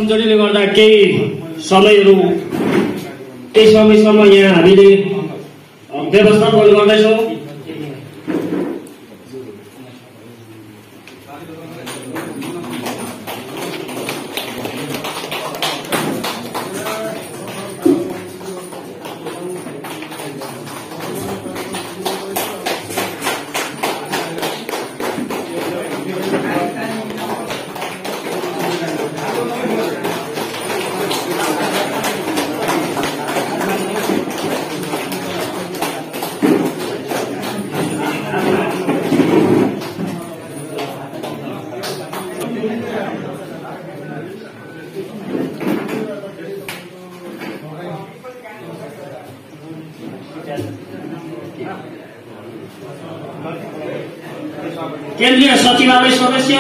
कमजोरीले गर्दा केही समयसम्म यहाँ हामीले व्यवस्थापन गर्दैछौँ। केन्द्रीय सचिवालय सदस्य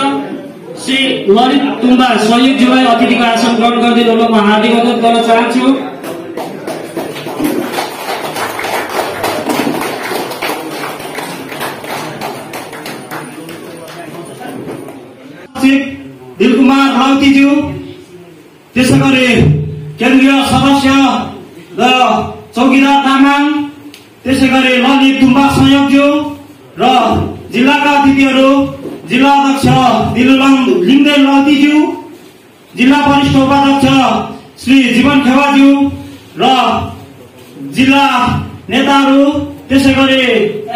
श्री ललित तुम्बा सहयोगज्यूलाई अतिथिको आसन ग्रहण गरिदिनु म हार्दिक अनुरोध गर्न चाहन्छु। दिलकुमार राउतीज्यू, त्यसै गरी केन्द्रीय सदस्य र चौकीदार तामाङ, त्यसै गरी ललित तुम्बा संयोगज्यू र जिल्लाका अतिथिहरू जिल्ला अध्यक्ष दिलुलम लिङ्गदेन राउतीज्यू, जिल्ला वरिष्ठ उपाध्यक्ष श्री जीवन खेवाज्यू र जिल्ला नेताहरू, त्यसै गरी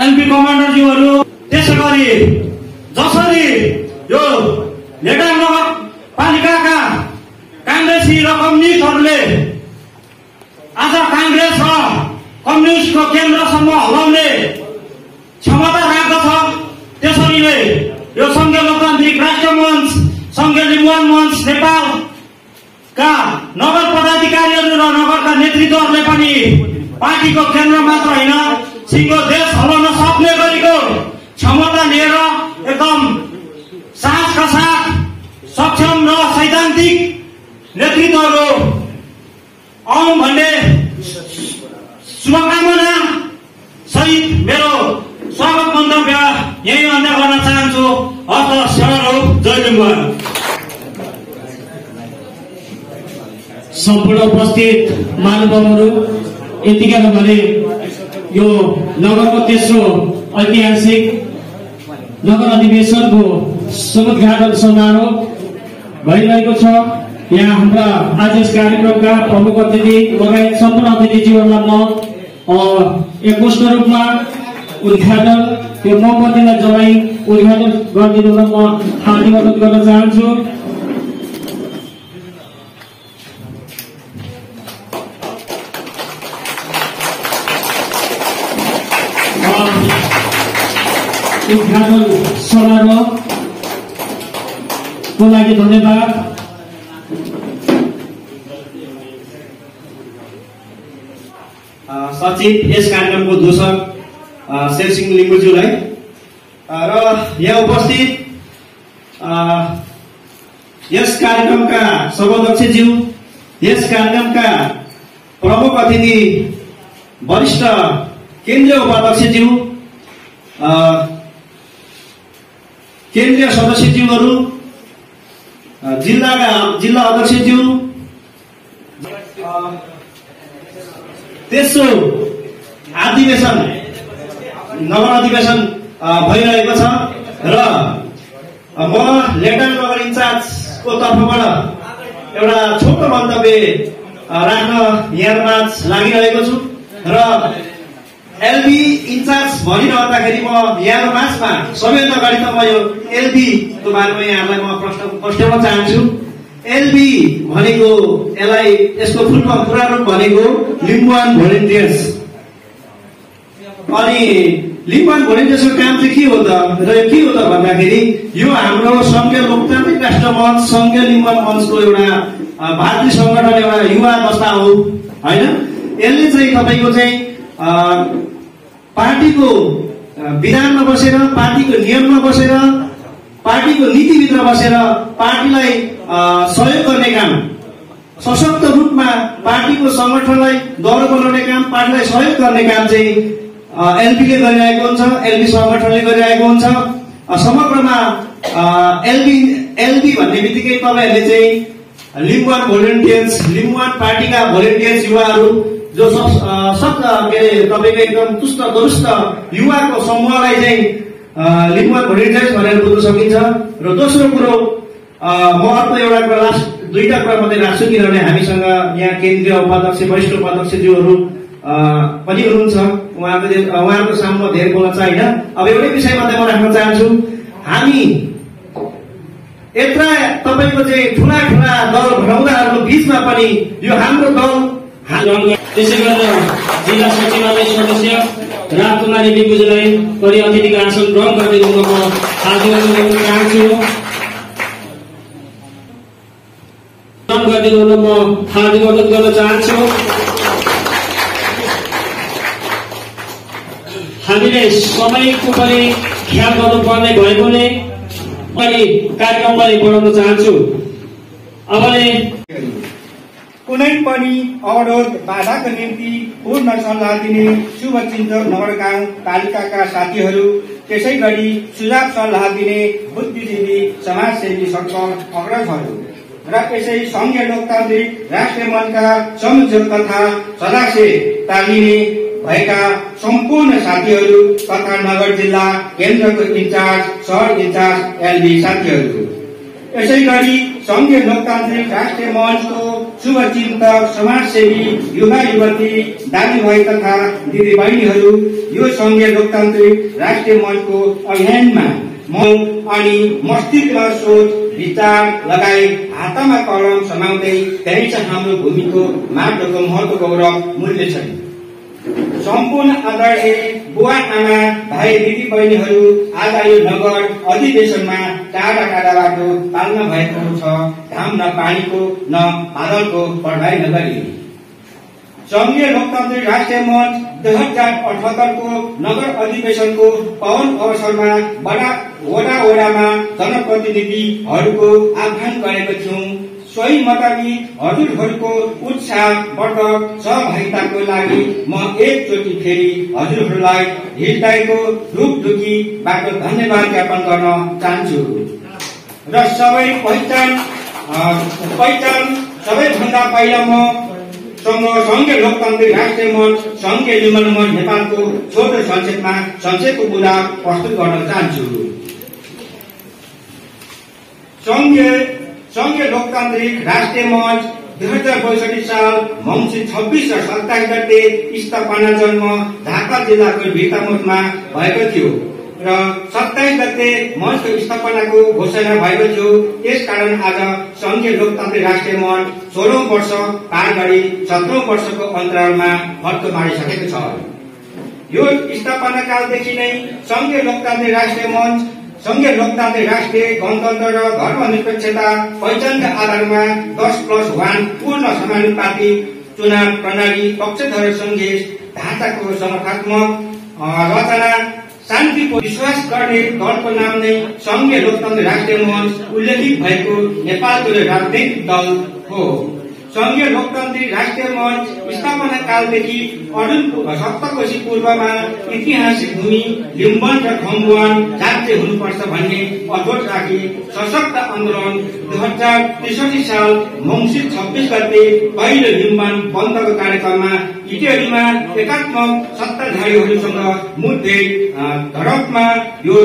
एलपी कमान्डरज्यूहरू, त्यसै गरी जसरी यो नेटाङ नगरपालिकाका काङ्ग्रेसी र कम्युनिस्टहरूले आज काङ्ग्रेस र कम्युनिस्टको केन्द्रसम्म हलाउने क्षमता राख्दछ, त्यसरी नै यो संघीय लोकतान्त्रिक राष्ट्र मञ्च, संघीय लिम्बुवान मञ्च नेपालका नगर पदाधिकारीहरू र नगरका नेतृत्वहरूले पनि पार्टीको केन्द्र मात्र होइन सिङ्गो देश हलाउन सक्ने गरेको क्षमता लिएर एकदम साहसका साथ सक्षम र सैद्धान्तिक नेतृत्वहरू आउँ भन्ने शुभकामना सहित मेरो स्वागत मन्तव्य यही अन्त्य गर्न चाहन्छु। हस्त सेवा जय लिम्बुवान। सम्पूर्ण उपस्थित महानुभावहरू, यतिखेर भने यो नगरको तेस्रो ऐतिहासिक नगर अधिवेशनको समुद्घाटन समारोह भइरहेको छ। यहाँ हाम्रा आज यस कार्यक्रमका प्रमुख अतिथि लगायत सम्पूर्ण अतिथिज्यूहरूलाई म एकमुष्ट रूपमा उद्घाटन त्यो मोमबत्तीलाई जलाई उद्घाटन गरिदिनुलाई म हार्दिक अनुरोध गर्न चाहन्छु। उद्घाटन समारोहको लागि धन्यवाद। सचिव यस कार्यक्रमको दोषक शेरसिंह लिम्बुज्यूलाई र यहाँ उपस्थित यस कार्यक्रमका सर्वाध्यक्षज्यू, यस कार्यक्रमका प्रमुख अतिथि वरिष्ठ केन्द्रीय उपाध्यक्षज्यू, केन्द्रीय सदस्यज्यूहरू, जिल्ला अध्यक्षज्यू, तेस्रो अधिवेशन नगर अधिवेशन भइरहेको छ र म लेटाङ नगर इन्चार्जको तर्फबाट एउटा छोटो मन्तव्य राख्न यहाँमाझ लागिरहेको छु र एलबी इन्चार्ज भनिरहँदाखेरि म यहाँमाझमा सबैभन्दा अगाडि त म यो एलबीको बारेमा यहाँलाई म प्रश्न पस्ट्याउन चाहन्छु। एलबी भनेको यसको फुल फर्म पुरा रूप भनेको लिम्बुवान भोलिन्टियर्स। अनि लिम्बुवान भोलिन्टियर्सको काम चाहिँ के हो त र के हो त भन्दाखेरि यो हाम्रो संघीय लोकतान्त्रिक राष्ट्र मञ्च, संघीय लिम्बुवान मञ्चको एउटा भारतीय संगठन, एउटा युवा दस्ता हो होइन। यसले चाहिँ तपाईँको चाहिँ पार्टीको विधानमा बसेर, पार्टीको नियममा बसेर, पार्टीको नीतिभित्र बसेर पार्टीलाई सहयोग गर्ने काम, सशक्त रूपमा पार्टीको संगठनलाई दह्रो बनाउने काम, पार्टीलाई सहयोग गर्ने काम चाहिँ एलपीले गरिरहेको हुन्छ, एलपी संगठनले गरिरहेको हुन्छ। समग्रमा एलबी भन्ने बित्तिकै तपाईँहरूले चाहिँ लिम्बुवान भोलिन्टियर्स, लिम्बुवान पार्टीका भोलिन्टियर्स युवाहरू जो सब के अरे तपाईँको एकदम चुस्त दुरुस्त युवाको समूहलाई चाहिँ लिम्बुवान भोलिन्टियर्स भनेर बुझ्न सकिन्छ। र दोस्रो कुरो म अर्को एउटा कुरा लास्ट दुईटा कुरा मात्रै राख्छु, किनभने हामीसँग यहाँ केन्द्रीय उपाध्यक्ष वरिष्ठ उपाध्यक्षज्यूहरू पनि हुनुहुन्छ। उहाँहरूको सामु धेरै बोल्न चाहिँ होइन। अब एउटै विषय मात्रै म राख्न चाहन्छु। हामी यत्रा तपाईँको चाहिँ ठुला ठुला दल भनाउँदाहरूको बिचमा पनि यो हाम्रो दल, त्यसै गरेर जिल्ला सचिवालय सदस्य राजकुमारी विभुजीलाई पनि अतिथिको आसन ग्रहण गरिदिनु म हार्दिक अनुरोध गर्न चाहन्छु। गरिदिनु म हार्दिक अनुरोध गर्न चाहन्छु। हामीले समयको पनि ख्याल गर्नुपर्ने भएकोले पनि कार्यक्रमलाई बढाउन चाहन्छु। अबले कुनै पनि अवरोध बाधाको निम्ति पूर्ण सल्लाह दिने शुभचिन्तक नगरगाउँ पालिकाका साथीहरू, त्यसै गरी सुझाव सल्लाह दिने बुद्धिजीवी समाजसेवी सर्कल अग्रजहरू र यसै संघीय लोकतान्त्रिक राष्ट्रिय मञ्चका संयोजक तथा सदस्यता लिने भएका सम्पूर्ण साथीहरू तथा नगर जिल्ला केन्द्रको इन्चार्ज, सहर इन्चार्ज एलबी साथीहरू, यसै गरी संघीय लोकतान्त्रिक राष्ट्रिय मञ्चको शुभचिन्तक समाजसेवी युवा युवती दाजुभाइ तथा दिदीबहिनीहरू, यो संघीय लोकतान्त्रिक राष्ट्रिय मञ्चको अभियानमा मन अनि मस्तिष्कमा सोच विचार लगाई हातमा कलम समाउँदै त्यही छ हाम्रो भूमिको माटोको महत्व गौरव मूल्य छ। सम्पूर्ण आदरणीय बुवा आमा भाइ दिदी बहिनीहरू, आज यो नगर अधिवेशनमा टाढा टाढाबाट पाल्न भएको छ। घाम न पानीको न बादलको पढाइ नगरी संघीय लोकतान्त्रिक राष्ट्रिय मञ्च 2078 को नगर अधिवेशनको पावन अवसरमा वडामा जनप्रतिनिधिहरूको आह्वान गरेको थियौं। सोही मुताबिक हजुरहरूको उत्साहवर्धक सहभागिताको लागि म एकचोटि फेरि हजुरहरूलाई हृदयको ढुकढुकीबाट धन्यवाद ज्ञापन गर्न चाहन्छु। र सबै पहिचान सबैभन्दा पहिला म संघीय लोकतान्त्रिक राष्ट्रिय मञ्च संघीय युवा मञ्च नेपालको छोटो संक्षेपको बुदा प्रस्तुत गर्न चाहन्छु। संघीय लोकतान्त्रिक राष्ट्रिय मञ्च 2062 साल मङ्सिर 26 र 27 गते स्थापना जन्म ढाका जिल्लाको भिरतामोडमा भएको थियो र 27 गते मञ्चको स्थापनाको घोषणा भएको थियो। त्यसकारण आज संघीय लोकतान्त्रिक राष्ट्रिय मञ्च 16औं वर्ष पार गरी 17औं वर्षको अन्तरालमा फर्क मारिसकेको छ। यो स्थापना कालदेखि नै संघीय लोकतान्त्रिक राष्ट्रिय मञ्च संघीय लोकतान्त्रिक राष्ट्रिय गणतन्त्र र धर्मनिरपेक्षता पहिचानका आधारमा 10+1 पूर्ण समानुपातिक चुनाव प्रणाली पक्षधर संघीय ढाँचाको समर्थात्मक रचना शान्तिको विश्वास गर्ने दलको नाम नै संघीय लोकतान्त्रिक राष्ट्रिय मञ्च उल्लेखित भएको नेपालको राजनैतिक दल हो। संघीय लोकतान्त्रिक राष्ट्रिय मञ्च स्थापना कालदेखि अरुण सप्तकोशी पूर्वमा ऐतिहासिक भूमि लिम्बुवान र खम्बुवान राज्य हुनुपर्छ भन्ने अठोट राखी सशक्त आन्दोलन 2063 साल मङ्सिर 26 गते पहिलो लिम्बुवान बन्दको कार्यक्रममा इटलीमा एकात्मक सत्ताधारीहरूसँग मुठभेड झडपमा यो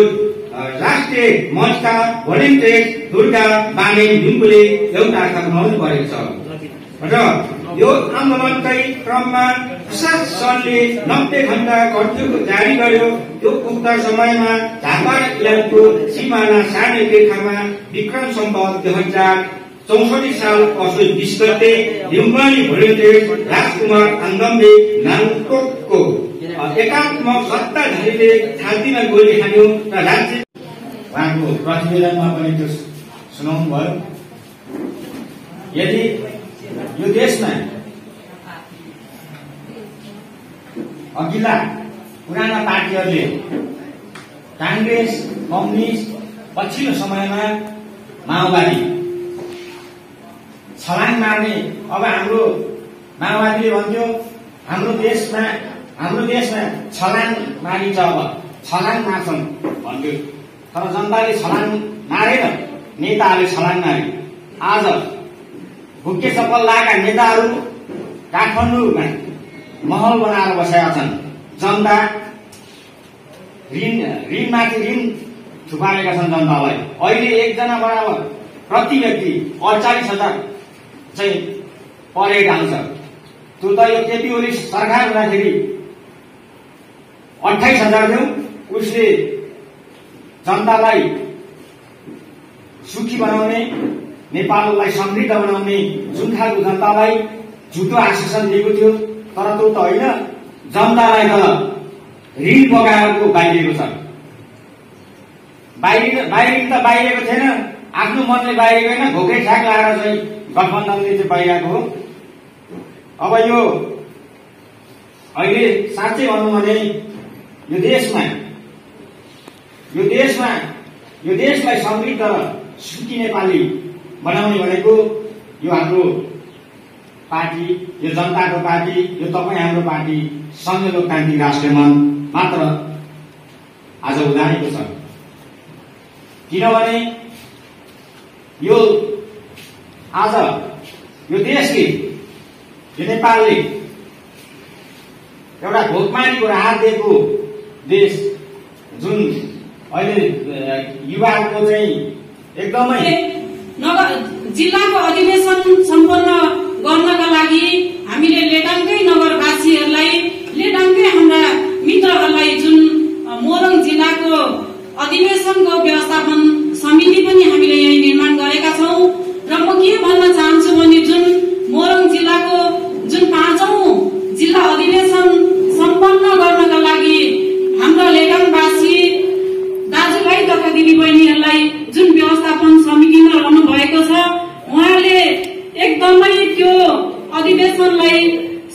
राष्ट्रिय मञ्चका भोलिन्टियर्स दुर्गा बाने लिम्बुले एउटा आँखा गुमाउनु परेको छ र यो आन्दोलनकै क्रममा प्रशासनले 90 घण्टा कर्फ्यू जारी गर्यो। यो उक्त समयमा झापा इलाकाको सिमाना सार्ने रेखामा विक्रम सम्वत 2064 साल असोज 20 गते लिम्बुवानी भोलिन्टियर्स राजकुमार आन्दमले नाङटोकको एकात्मक सत्ताधारीले छातीमा गोली हान्यो र राज्य उहाँको प्रतिवेदनमा पनि त्यो सुनाउनु भयो। यदि यो देशमा अघिल्ला पुराना पार्टीहरूले कांग्रेस कम्युनिस्ट पछिल्लो समयमा माओवादी छलाङ मार्ने, अब हाम्रो माओवादीले भन्थ्यो हाम्रो देशमा छलाङ मारिन्छ, अब छलाङ मार्छन् भन्थ्यो। तर जनताले छलाङ मारेन, नेताहरूले छलाङ मारे। आज भुक्के सफलताका नेताहरू काठमाडौँमा महल बनाएर बसेका छन्। जनता ऋणमाथि ऋण थुपारेका छन् जनतालाई। अहिले एकजना बराबर प्रति व्यक्ति 48,000 चाहिँ परेट आउँछ। त्यो त यो केपी ओली सरकार हुँदाखेरि 28,000 थियो। उसले जनतालाई सुखी बनाउने, नेपाललाई समृद्ध बनाउने जुन खालको जनतालाई झुटो आश्वासन दिएको थियो, तर त्यो त होइन, जनतालाई त ऋण बगाएको बाहिरिएको छ। बाहिरिनु त बाहिरिएको थिएन, आफ्नो मनले बाहिरिएको होइन, भोकै ठ्याक लगाएर चाहिँ गठबन्धनले चाहिँ बाहिरिएको हो। अब यो अहिले साँच्चै भनौँ भने यो देशलाई समृद्ध र सुखी नेपाली बनाउने भनेको यो हाम्रो पार्टी, यो जनताको पार्टी, यो तपाईँ हाम्रो पार्टी संघीय लोकतान्त्रिक राष्ट्रिय मञ्च मात्र आज उदाहरणको छ। किनभने यो आज यो देशले, यो नेपालले एउटा भोकमारीको राहत दिएको देश, जुन अहिले युवाको चाहिँ एकदमै जिल्लाको अधिवेशन सम्पन्न गर्नका लागि हामीले लेटाङकै नगरवासीहरूलाई, लेटाङकै हाम्रा मित्रहरूलाई जुन मोरङ जिल्लाको अधिवेशनको व्यवस्थापन समिति पनि हामीले यही निर्माण गरेका छौँ। र म के भन्न चाहन्छु भने जुन मोरङ जिल्लाको जुन 5औं जिल्ला अधिवेशन सम्पन्न गर्नका लागि हाम्रा लेटाङवासी दाजुभाइ तथा दिदीबहिनीहरूलाई जुन व्यवस्थापन समितिमा रहनु भएको छ, उहाँले एकदमै त्यो अधिवेशनलाई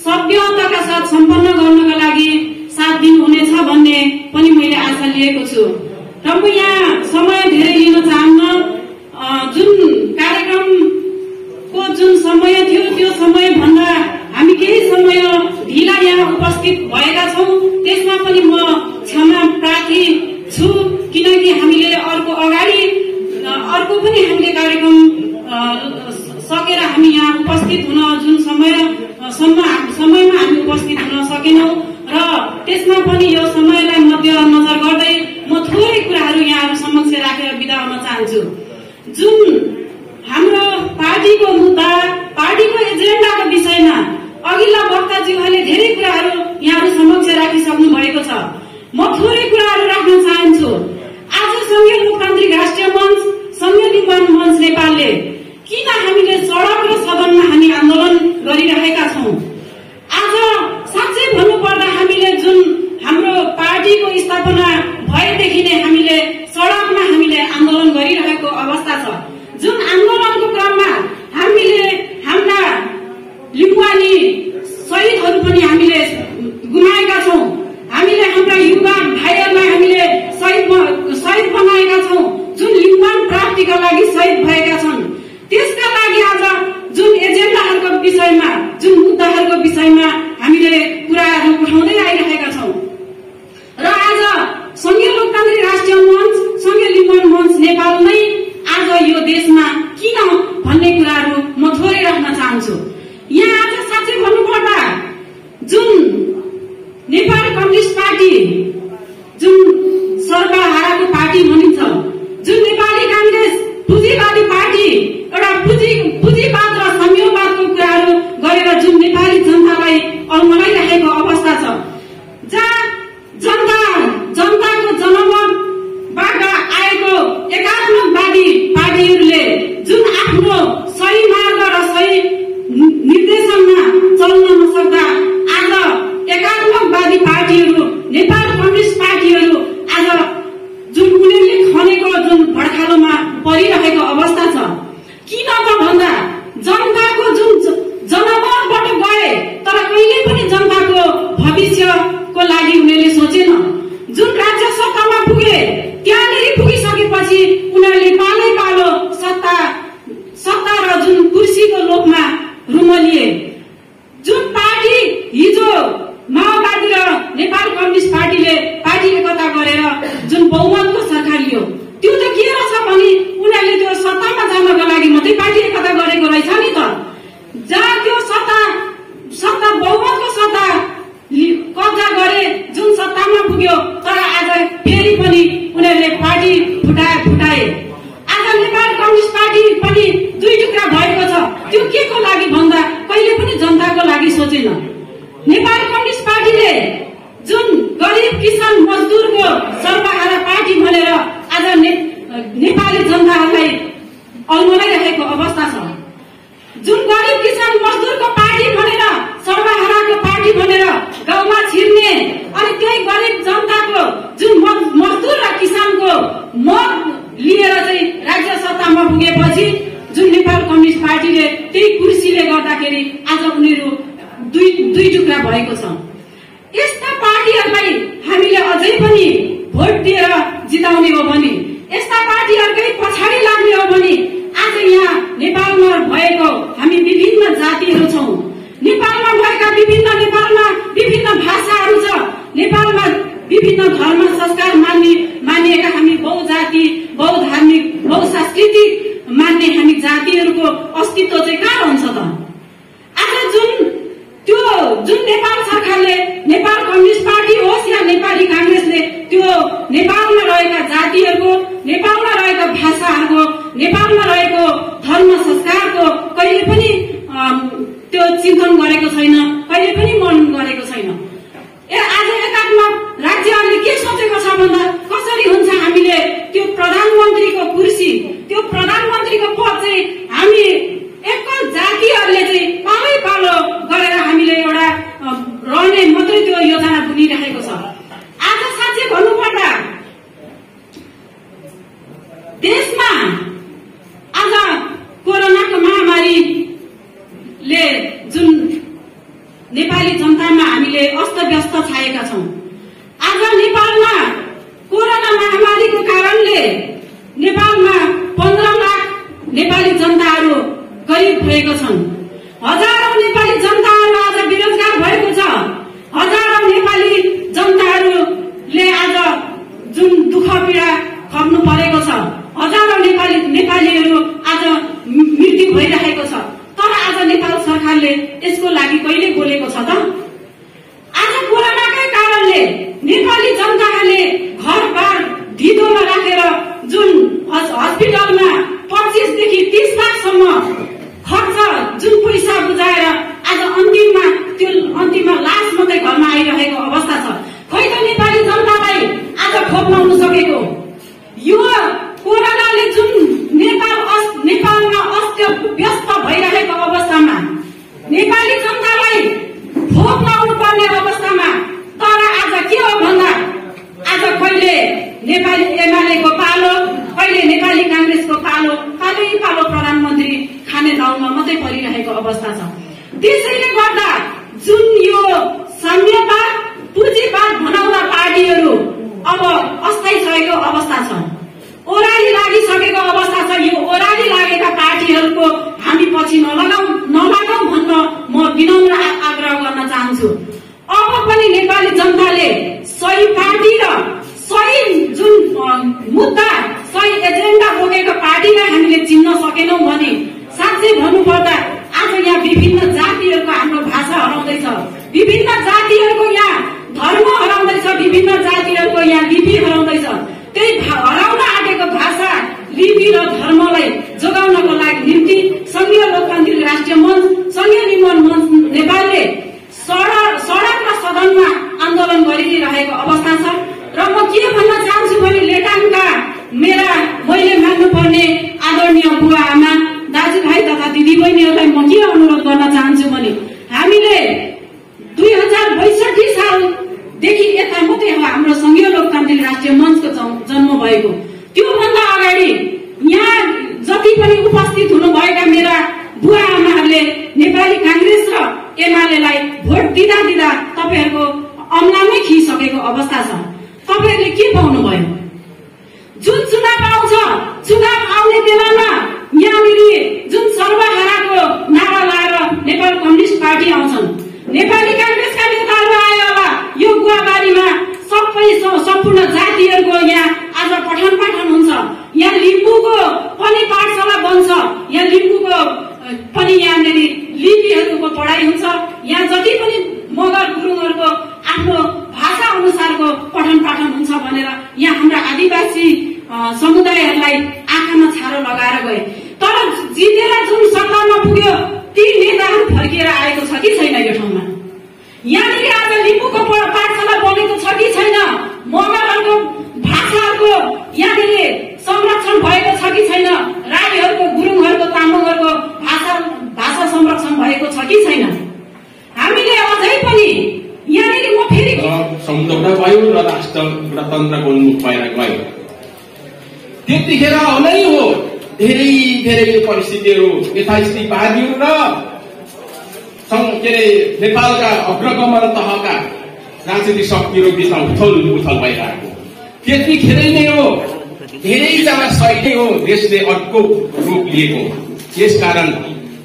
सभ्यताका साथ सम्पन्न गर्नका लागि साथ दिनुहुनेछ भन्ने पनि मैले आशा लिएको छु। र म यहाँ समय धेरै लिन चाहन्न। जुन कार्यक्रमको जुन समय थियो त्यो समय भन्दा हामी केही समय ढिला यहाँ उपस्थित भएका छौँ, त्यसमा पनि म क्षमा प्रार्थी छु। किनकि हामीले अर्को पनि हामीले कार्यक्रम सकेर हामी यहाँ उपस्थित हुन जुन समयमा हामी उपस्थित हुन सकेनौँ, र त्यसमा पनि यो समयलाई मध्यनजर गर्दै म थोरै कुराहरू यहाँहरू समक्ष राखेर बिदा हुन चाहन्छु। जुन हाम्रो पार्टीको मुद्दा, पार्टीको एजेन्डाको विषयमा अघिल्ला वक्ताज्यूहरूले धेरै कुराहरू यहाँहरू समक्ष राखिसक्नु भएको छ। म थोरै कुराहरू राख्न चाहन्छु। आज संघीय लोकतान्त्रिक राष्ट्रिय मञ्च, संघीय निर्माण मञ्च नेपालले किन हामीले सडक र सदनमा हामी आन्दोलन गरिरहेका छौँ? आज साँच्चै भन्नुपर्दा हामीले जुन हाम्रो पार्टीको स्थापना भएदेखि नै हामीले सडकमा हामीले आन्दोलन गरिरहेको अवस्था छ। जुन आन्दोलनको क्रममा हामीले हाम्रा लिम्बुवानी शहीदहरू पनि हामीले गुमाएका छौँ। हामीले हाम्रा युवा भाइहरूलाई हामीले शहीद बनाएका छौँ, जुन लिम्बुवान प्राप्तिका लागि शहीद भएका छन्। त्यसका लागि आज जुन एजेन्डाहरूको विषयमा, जुन मुद्दाहरूको विषयमा हामीले कुराहरू उठाउँदै आइरहेका छौँ। र आज संघीय लोकतान्त्रिक राष्ट्रिय मञ्च, संघीय निर्माण मञ्च नेपाल नै आज यो देशमा किन भन्ने कुराहरू म थोरै राख्न चाहन्छु। यहाँ आज साँच्चै भन्नुपर्दा जुन नेपाली कम्युनिस्ट पार्टी, जुन सर्वहाराको पार्टी भनिन्छ, जुन नेपाली कांग्रेस पुँजीवादी पार्टी, एउटा पुँजीवाद र संयोगवादको कुराहरू गरेर जुन नेपाली जनतालाई अल्मलाइरहेको अवस्था छ, जहाँ जनताको जनमतबाट आएको एकात्मकवादी पार्टीहरूले जुन आफ्नो सही मार्ग र सही निर्देशनमा चल्न नसक्दा आज एकात्मकवादी पार्टीहरू, नेपाल कम्युनिस्ट पार्टीहरू आज जुन उनीहरूले खनेको जुन भड्खालोमा परिरहेको अवस्था छ। किन त भन्दा जनताको जुन जनमतबाट गए, तर कहिले पनि जनताको भविष्यको लागि उनीहरूले सोचेन। जुन राज्य सत्तामा पुगे, त्यहाँनिर पुगिसकेपछि उनीहरूले पालो सत्ता र जुन कुर्सीको लोभमा रुमलिए। जुन पार्टी हिजो माओवादी र नेपाल कम्युनिस्ट पार्टीले पार्टी एकता गरेर जुन बहुमतको सरकार लियो, त्यो त के रहेछ भने उनीहरूले त्यो सत्तामा जानको लागि मात्रै पार्टी एकता गरेको रहेछ नि त। हामीहरू दुई टुक्रा भएको छ। यस्ता पार्टीहरूलाई हामीले अझै पनि भोट दिएर जिताउने हो भने, यस्ता पार्टीहरूकै पछाडि लाग्ने हो भने आज यहाँ नेपालमा भएको हामी विभिन्न जातिहरू छौँ। नेपालमा विभिन्न भाषाहरू छ। नेपालमा विभिन्न धर्म संस्कार मानिएका हामी बहुजाति, बहुधार्मिक, बहुसांस्कृतिक मान्ने हामी जातिहरूको अस्तित्व चाहिँ कहाँ रहन्छ त? आज जुन नेपाल सरकारले, नेपाल कम्युनिस्ट पार्टी होस् या नेपाली कांग्रेसले त्यो नेपालमा रहेका जातिहरूको, नेपालमा रहेका भाषाहरूको, नेपालमा रहेको धर्म संस्कारको कहिले पनि त्यो चिन्तन गरेको छैन, कहिले पनि मनन गरेको छैन। आज एकात्म राज्यहरूले के सोचेको छ भन्दा कसरी हुन्छ हामीले त्यो प्रधानमन्त्रीको कुर्सी, त्यो प्रधानमन्त्रीको पद चाहिँ हामी एकल जातिहरूले चाहिँ पालै पालो गरेर हामीले एउटा रहने मात्रै त्यो योजना बुनिरहेको छ। आज साँच्चै भन्नुपर्दा देशमा आज कोरोनाको महामारीले जुन नेपाली जनतामा हामीले अस्तव्यस्त छाएका छौँ। आज नेपालमा कोरोना महामारीको कारणले नेपालमा 15 लाख नेपाली जनताहरू गरिब भएको छन्। हजारौं नेपाली जनताहरू आज बेरोजगार भएको छ। हजारौं नेपाली जनताहरूले आज जुन दुःख पीडा खप्नु परेको छ। हजारौं नेपालीहरू आज मृत्यु भइरहेको छ। तर आज नेपाल सरकारले यसको लागि कहिले बोलेको छ त? आज कोरोनाकै कारणले नेपाली जनताहरूले घरबार ढिदोमा राखेर जुन हस्पिटलमा 25 देखि 30 लाखसम्म खर्च जुन पैसा बुझाएर आज अन्तिममा लास मात्रै घरमा आइरहेको अवस्था छ। खै त नेपाली जनतालाई आज खोप लाउन सकेको? यो कोरोनाले जुन नेपालमा अस्तव्यस्त भइरहेको अवस्थामा नेपाली जनतालाई खोप लाउनु पर्ने अवस्थामा तर आज के हो भन्दा आज कहिले नेपाली एमालेको पालो, कहिले नेपाली कांग्रेसको पालो प्रधानमन्त्री खाने दाउमा मात्रै परिरहेको अवस्था छ। त्यसैले गर्दा जुन यो साम्यवाद, पुँजीवाद भनाउँदा पार्टीहरू अब अस्थायी रहेको अवस्था छ, ओह्राली लागिसकेको अवस्था छ। यो ओह्राली लागेका पार्टीहरूको हामी पछि नलागौं भन्न म विनम्र आग्रह गर्न चाहन्छु। अब पनि नेपाली जनताले सही पार्टी र सही जुन मुद्दा, सही एजेन्डा बोकेको पार्टीलाई हामीले चिन्न सकेनौं भने साँच्चै भन्नुपर्दा आज यहाँ विभिन्न जातिहरूको हाम्रो भाषा हराउँदैछ, विभिन्न जातिहरूको यहाँ धर्म हराउँदैछ, विभिन्न जातिहरूको यहाँ लिपि हराउँदैछ। त्यही हराउन आँटेको भाषा, लिपि र धर्मलाई जोगाउनको लागि निम्ति संघीय लोकतान्त्रिक राष्ट्रिय मञ्च, संघीय निर्माण मञ्च नेपालले सडक र सदनमा आन्दोलन गरिरहेको अवस्था छ। र म के भन्न चाहन्छु भने लेटाङका मैले मान्नुपर्ने आदरणीय बुवा आमा, दाजुभाइ तथा दिदीबहिनीहरूलाई म के अनुरोध गर्न चाहन्छु भने हामीले 2062 सालदेखि यता मात्रै हो हाम्रो संघीय लोकतान्त्रिक राष्ट्रिय मञ्चको जन्म भएको। त्योभन्दा अगाडि यहाँ जति पनि उपस्थित हुनुभएका मेरा बुवा आमाहरूले नेपाली कांग्रेस र एमालेलाई भोट दिँदा तपाईहरूको अम्लामै खिसकेको अवस्था छ। तपाईहरूले के पाउनुभयो? जुन चुनाव आउँछ, चुनाव आउने बेलामा यहाँनिर जुन सर्वहाराको नारा लाएर नेपाल कम्युनिस्ट पार्टी आउँछन्, नेपाली कांग्रेसका नेताहरू आए होला। यो गुवाबारीमा सम्पूर्ण जातिहरूको यहाँ आज पठन पाठन हुन्छ। यहाँ लिम्बूको पनि पाठशाला बन्छ, यहाँ लिम्बूको पनि यहाँनिर लिपिहरूको पढाइ हुन्छ। यहाँ जति पनि मगर गुरुङहरूको आफ्नो भाषा अनुसारको पठन पाठन हुन्छ भनेर यहाँ हाम्रा आदिवासी समुदायहरूलाई आँखामा छारो लगाएर गए। तर जितेर जुन सत्तामा पुग्यो ती नेताहरू फर्किएर आएको छ कि छैन यो ठाउँमा? यहाँनिर आज लिम्बूको पाठशाला बनेको छ कि छैन? मगरहरूको भाषाहरूको यहाँनिर संरक्षण भएको छ कि छैन? राईहरूको, गुरुङहरूको, तामाङहरूको भाषा संरक्षण भएको छ कि छैन? हामीले अझै पनि यहाँनिर म फेरि सम्झौता भयो र राष्ट्रतन्त्रको उन्मुख भएर गयो। त्यतिखेर नै हो धेरै परिस्थितिहरू यथास्थितिवादीहरू र के अरे नेपालका अग्रगमन तहका राजनीतिक शक्तिहरू बिचमा उथल भइरहेको त्यतिखेरै नै हो धेरैजना सही हो देशले अर्को रूप लिएको। यसकारण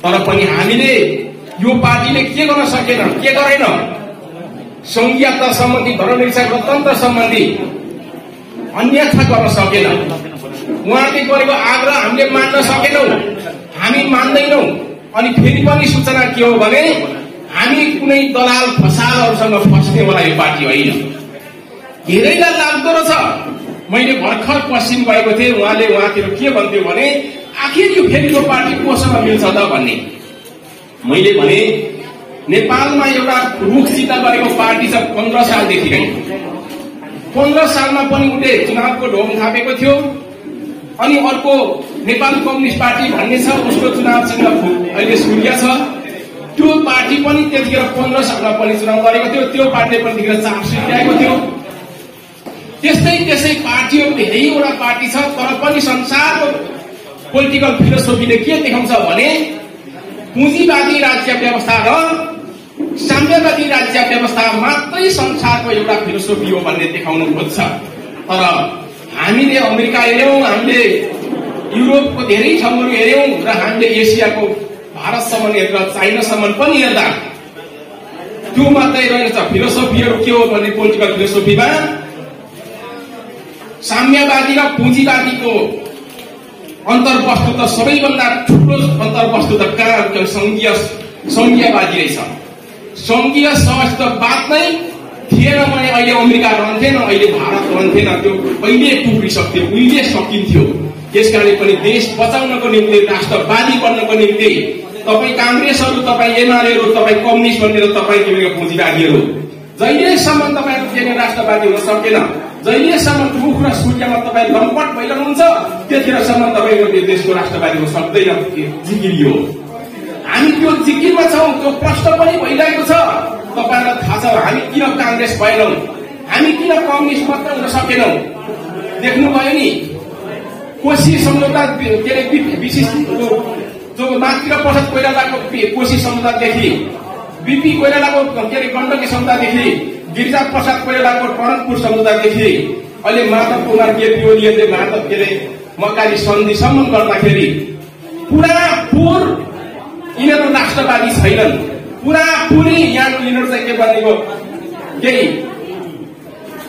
तर पनि हामीले यो पार्टीले के गर्न सकेन, के गरेन, संघीयता सम्बन्धी धर्मनिरपेक्ष गणतन्त्र सम्बन्धी अन्यथा गर्न सकेन। उहाँले गरेको आग्रह हामीले मान्न सकेनौं, हामी मान्दैनौं। अनि फेरि पनि सूचना के हो भने हामी कुनै दलाल फसादहरूसँग फस्नेवाला यो पार्टी होइन। धेरैलाई लाग्दो रहेछ, मैले भर्खर पश्चिम गएको थिएँ, उहाँतिर के भन्थ्यो भने आखिर यो फेरि यो पार्टी कोसँग मिल्छ त भन्ने। मैले भने नेपालमा एउटा रुखसित गरेको पार्टी छ 15 सालदेखि नै। 15 सालमा पनि उसले चुनावको ढोङ थापेको थियो। अनि अर्को नेपाल कम्युनिस्ट पार्टी भन्ने छ, उसको चुनाव चिन्ह अहिले सूर्य छ। त्यो पार्टी पनि त्यतिखेर 15 सालमा पनि चुनाव गरेको थियो, त्यो पार्टीले पनि त्यतिखेर चाप सुत्याएको थियो। त्यसै पार्टीहरू धेरैवटा पार्टी छ, तर पनि संसारको पोलिटिकल फिलोसोफीले के देखाउँछ भने पुँजीवादी राज्य व्यवस्था र साम्यवादी राज्य व्यवस्था मात्रै संसारको एउटा फिलोसोफी हो भन्ने देखाउनु खोज्छ। तर हामीले अमेरिका हेर्यौं, हामीले युरोपको धेरै ठाउँहरू हेर्यौं र हामीले एसियाको भारतसम्म हेरेर चाइनासम्म पनि हेर्दा त्यो मात्रै रहेछ। फिलोसोफीहरू के हो भने पोलिटिकल फिलोसोफीमा साम्यवादी र पुँजीवादीको अन्तर्वस्तु त सबैभन्दा ठुलो अन्तर्वस्तु त कहाँ संघीयवादी रहेछ। संघीय सहस्त्रवाद नै थिएन भने अहिले अमेरिका रहन्थेन, अहिले भारत रहन्थेन। त्यो पहिले टुक्रिसक्थ्यो, उहिले सकिन्थ्यो। त्यसकारणले पनि देश बचाउनको निम्ति, राष्ट्रवादी बन्नको निम्ति तपाईँ काङ्ग्रेसहरू, तपाईँ एमालेहरू, तपाईँ कम्युनिस्ट भनेर तपाईँ के भनेको पुँजीवादीहरू जहिलेसम्म तपाईँहरू के राष्ट्रवादी हुन सकेन, जहिलेसम्म रुख र सूर्यमा तपाईँ लम्पट भइरहनुहुन्छ त्यतिखेरसम्म तपाईँको देशको राष्ट्रवादी हुन सक्दैन। जिकिरियो हामी त्यो जिकिरमा छौँ, त्यो प्रश्न पनि भइरहेको छ। तपाईँलाई थाहा छ हामी किन काङ्ग्रेस भएनौँ, हामी किन कम्युनिस्ट मात्र हुन सकेनौँ। देख्नुभयो नि कोशी सम्झौता के अरे विशेष जो मातृ प्रसाद कोइरालाको कोशी सम्झौतादेखि, बीपी कोइरालाको के अरे गण्डकी सम्झौतादेखि, गिरिजा प्रसाद कोइरालाको टनकपुर सम्झौतादेखि अहिले माधव कुमार केपी ओलीले माधव के अरे मकाली सन्धिसम्म गर्दाखेरि पुरापुर यिनीहरू राष्ट्रवादी छैनन्। पुरापुरी यहाँको यिनीहरू चाहिँ के भनेको केही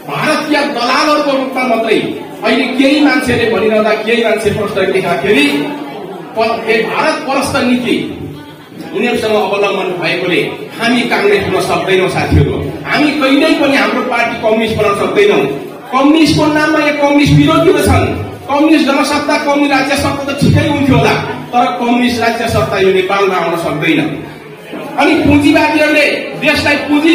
भारतीय दलालहरूको रूपमा मात्रै। अहिले केही मान्छेले भनिरहँदा, केही मान्छे प्रश्न देखाखेरि भारत परस्त नीति उनीहरूसँग अवलम्बन भएकोले हामी काङ्ग्रेस हुन सक्दैनौँ साथीहरू। हामी कहिल्यै पनि हाम्रो पार्टी कम्युनिस्ट बनाउन सक्दैनौँ। कम्युनिस्टको नाममा यो कम्युनिस्ट विरोधीहरू छन्। कम्युनिस्ट जनसत्ता, कम्युनिस्ट राज्य सत्ता त ठिकै हुन्थ्यो होला, तर कम्युनिस्ट राज्य सत्ता यो नेपालमा आउन सक्दैन। अनि पुँजीवादीहरूले देशलाई पुँजी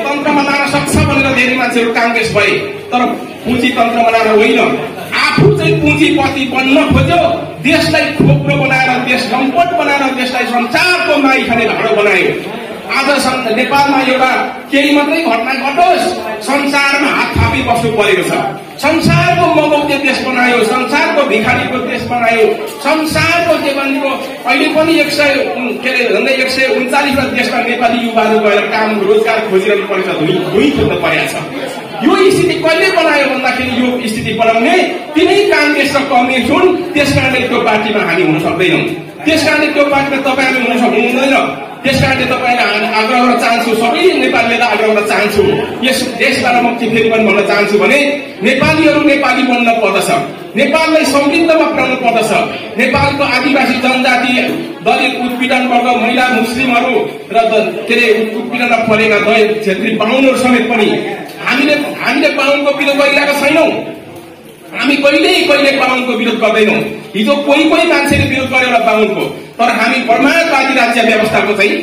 तन्त्रमा लान सक्छ भनेर धेरै मान्छेहरू काङ्ग्रेस भए, तर पुँजी तन्त्रमा लान होइन, आफू चाहिँ पुँजीपति बन्न खोज्यो। देशलाई खोक्रो बनाएर, देश लम्पट बनाएर, देशलाई संसारको माई खाने भाँडो बनायो। आज नेपालमा एउटा केही मात्रै घटना घटोस्, संसारमा हात थापी बस्नु परेको छ। संसारको मगौते देश बनायो, संसारको भिखारीको देश बनायो, संसारको के भनेको अहिले पनि 139 देशमा नेपाली युवाहरू गएर काम रोजगार खोजिरहनु परेको छ, धुई खोज्नु परेको छ। यो स्थिति कहिले बनायो भन्दाखेरि यो स्थिति बनाउने तिनै काङ्ग्रेस र कम्युनिस्ट हुन्। त्यसकारणले त्यो पार्टीमा हामी हुन सक्दैनौँ। त्यसकारणले त्यो पार्टीमा तपाईँहरू हुन सक्नुहुँदैन। त्यसकारणले तपाईँलाई आग्रह गर्न चाहन्छु, सबै नेपालीलाई आग्रह गर्न चाहन्छु, यस देशबाट म फेरि पनि भन्न चाहन्छु भने नेपालीहरू नेपाली बन्न पर्दछ, नेपाललाई समृद्धमा पुर्याउनु पर्दछ। नेपालको आदिवासी जनजाति, दलित, उत्पीडन वर्ग, महिला, मुस्लिमहरू र के अरे उत्पीडनमा परेका दलित, क्षेत्री, बाहुनहरू समेत पनि हामीले बाहुनको विरोध गरिरहेका छैनौँ। हामी कहिले बाहुनको विरोध गर्दैनौँ। हिजो कोही मान्छेले विरोध गर्यो होला बाहुनको, तर हामी परमाणुवादी राज्य व्यवस्थाको चाहिँ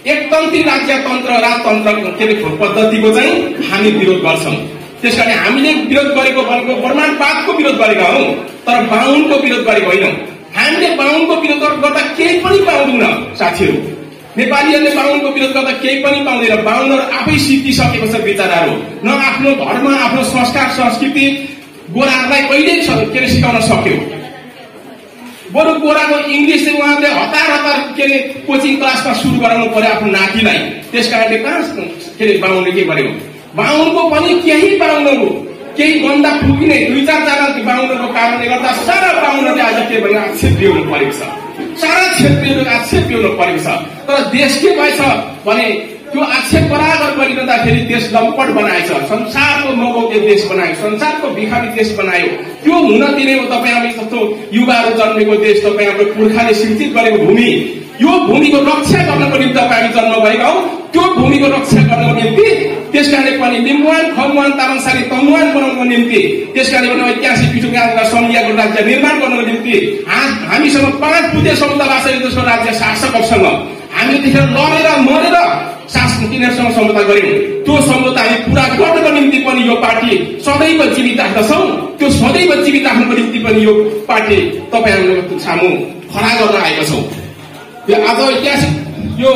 एकतन्त्री राज्य तन्त्र, राजतन्त्र के अरे पद्धतिको चाहिँ हामी विरोध गर्छौँ। त्यसकारण हामीले विरोध गरेको भनेको परमाणुवादको विरोध गरेका हौँ, तर बाहुनको विरोध गरेको होइनौँ। हामीले बाहुनको विरोध गर्दा केही पनि पाउँदैनौँ साथीहरू। नेपालीहरूले बाहुनको विरोध गर्दा केही पनि पाउँदैन। बाहुनहरू आफै सिद्धिसकेको छ विचारहरू, न आफ्नो धर्म, आफ्नो संस्कार, संस्कृति गोराहरूलाई कहिल्यै के अरे सिकाउन सक्यो। बरु गोराको इङ्ग्लिस उहाँले हतार हतार के अरे कोचिङ क्लासमा सुरु गराउनु पर्यो आफ्नो नातिलाई। त्यस कारणले कहाँ के अरे बाहुनले के गर्यो? बाहुनको पनि केही बाहुनहरू केही गन्दा फुकिने 2-4 जना बाहुनहरूको कारणले गर्दा सारा बाहुनले आज के भने आक्षेप लिनु परेको छ। सारा क्षेत्रीहरूले आक्षेप लिनु परेको छ। तर देश के भएछ भने त्यो आक्षेप बराबर गरिरहँदाखेरि देश लम्पट बनाएछ, संसारको मगौटे देश बनायो, संसारको भिखारी देश बनायो। त्यो हुन दिने हो तपाईँ हामी जस्तो युवाहरू जन्मेको देश, तपाईँ हाम्रो पुर्खाले सिर्जित गरेको भूमि। यो भूमिको रक्षा गर्नको निम्ति तपाईँ हामी जन्म भएका हौ। त्यो भूमिको रक्षा गर्नको निम्ति त्यसकारणले पनि लिम्बुवान, खम्बुवान, तामाङसारी, तमुवान बनाउनको निम्ति, त्यसकारणले पनि ऐतिहासिक पिठोगाउँका सङ्घीयको राज्य निर्माण गर्नको निम्ति हामीसँग 5 बुद्धे समुदाय जस्तो राज्य शासकसँग हामी त्यसरी लडेर मरेर शासन तिनीहरूसँग सम्झौता गर्यौं। त्यो सम्झौता हामी पूरा गर्नको निम्ति पनि यो पार्टी सदैव जीवित राख्दछौँ। त्यो सदैव जीवित राख्नको निम्ति पनि यो पार्टी तपाईँहरूको सामु खडा गर्न आएका छौँ। यो आज ऐतिहासिक यो